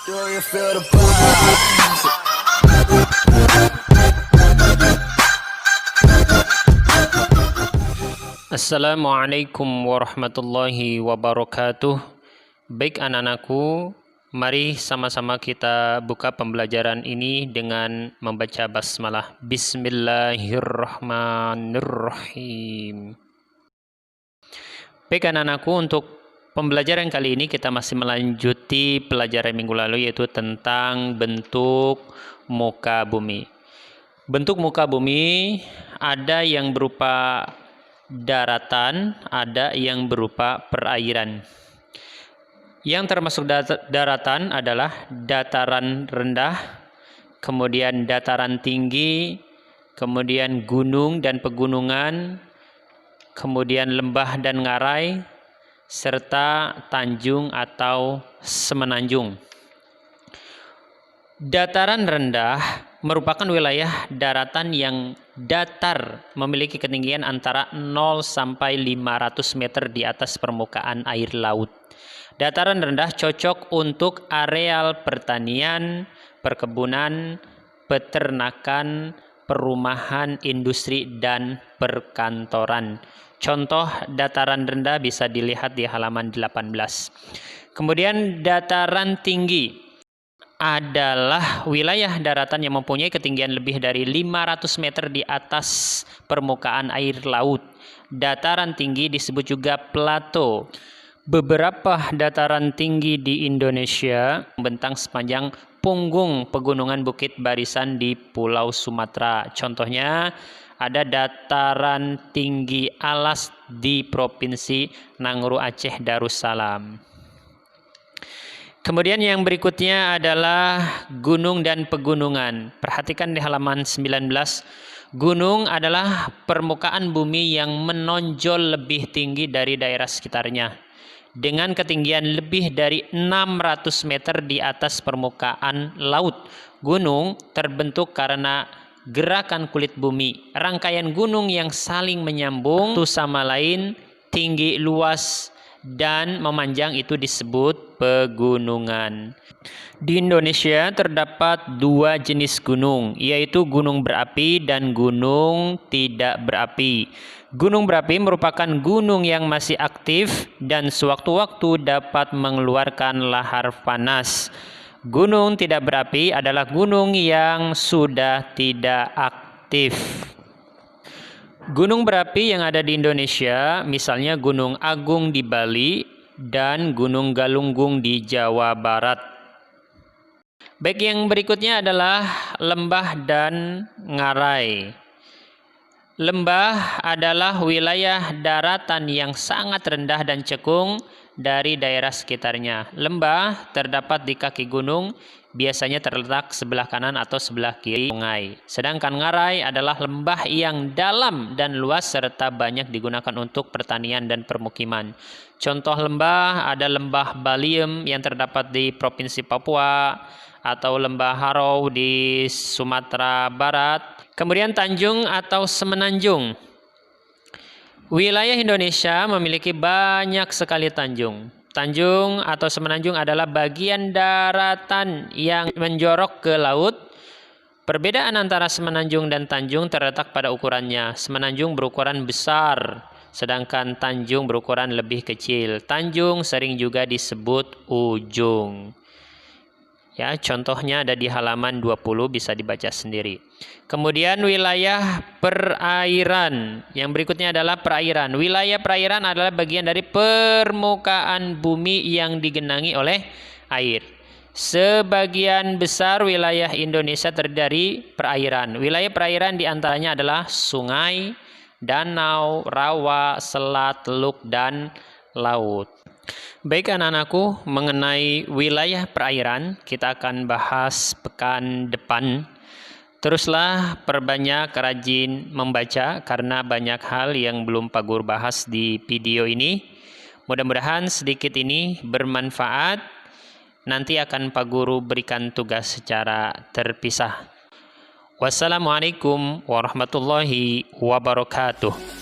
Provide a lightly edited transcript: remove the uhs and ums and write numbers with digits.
Do you feel the vibes? Assalamualaikum warahmatullahi wabarakatuh. Baik anak-anakku, mari sama-sama kita buka pembelajaran ini dengan membaca basmalah. Bismillahirrahmanirrahim. Baik anak-anakku, untuk pembelajaran kali ini kita masih melanjuti pelajaran minggu lalu, yaitu tentang bentuk muka bumi. Bentuk muka bumi ada yang berupa daratan, ada yang berupa perairan. Yang termasuk daratan adalah dataran rendah, kemudian dataran tinggi, kemudian gunung dan pegunungan, kemudian lembah dan ngarai, serta tanjung atau semenanjung. Dataran rendah merupakan wilayah daratan yang datar, memiliki ketinggian antara 0 sampai 500 meter di atas permukaan air laut. Dataran rendah cocok untuk areal pertanian, perkebunan, peternakan, perumahan, industri, dan perkantoran. Contoh dataran rendah bisa dilihat di halaman 18. Kemudian dataran tinggi adalah wilayah daratan yang mempunyai ketinggian lebih dari 500 meter di atas permukaan air laut. Dataran tinggi disebut juga plato. Beberapa dataran tinggi di Indonesia membentang sepanjang punggung pegunungan Bukit Barisan di Pulau Sumatera. Contohnya ada dataran tinggi Alas di Provinsi Nangro Aceh Darussalam. Kemudian yang berikutnya adalah gunung dan pegunungan. Perhatikan di halaman 19. Gunung adalah permukaan bumi yang menonjol lebih tinggi dari daerah sekitarnya, dengan ketinggian lebih dari 600 meter di atas permukaan laut. Gunung terbentuk karena gerakan kulit bumi. Rangkaian gunung yang saling menyambung satu sama lain, tinggi, luas, dan memanjang itu disebut pegunungan. Di Indonesia terdapat dua jenis gunung, yaitu gunung berapi dan gunung tidak berapi. Gunung berapi merupakan gunung yang masih aktif dan sewaktu-waktu dapat mengeluarkan lahar panas. Gunung tidak berapi adalah gunung yang sudah tidak aktif. Gunung berapi yang ada di Indonesia, misalnya Gunung Agung di Bali dan Gunung Galunggung di Jawa Barat. Baik, yang berikutnya adalah lembah dan ngarai. Lembah adalah wilayah daratan yang sangat rendah dan cekung dari daerah sekitarnya. Lembah terdapat di kaki gunung, biasanya terletak sebelah kanan atau sebelah kiri sungai. Sedangkan ngarai adalah lembah yang dalam dan luas serta banyak digunakan untuk pertanian dan permukiman. Contoh lembah ada lembah Baliem yang terdapat di Provinsi Papua, atau lembah Harau di Sumatera Barat. Kemudian tanjung atau semenanjung. Wilayah Indonesia memiliki banyak sekali tanjung. Tanjung atau semenanjung adalah bagian daratan yang menjorok ke laut. Perbedaan antara semenanjung dan tanjung terletak pada ukurannya. Semenanjung berukuran besar, sedangkan tanjung berukuran lebih kecil. Tanjung sering juga disebut ujung. Ya, contohnya ada di halaman 20, bisa dibaca sendiri. Kemudian wilayah perairan. Yang berikutnya adalah perairan. Wilayah perairan adalah bagian dari permukaan bumi yang digenangi oleh air. Sebagian besar wilayah Indonesia terdiri dari perairan. Wilayah perairan diantaranya adalah sungai, danau, rawa, selat, teluk, dan laut. Baik anak-anakku, mengenai wilayah perairan kita akan bahas pekan depan. Teruslah perbanyak rajin membaca karena banyak hal yang belum Pak Guru bahas di video ini. Mudah-mudahan sedikit ini bermanfaat. Nanti akan Pak Guru berikan tugas secara terpisah. Wassalamualaikum warahmatullahi wabarakatuh.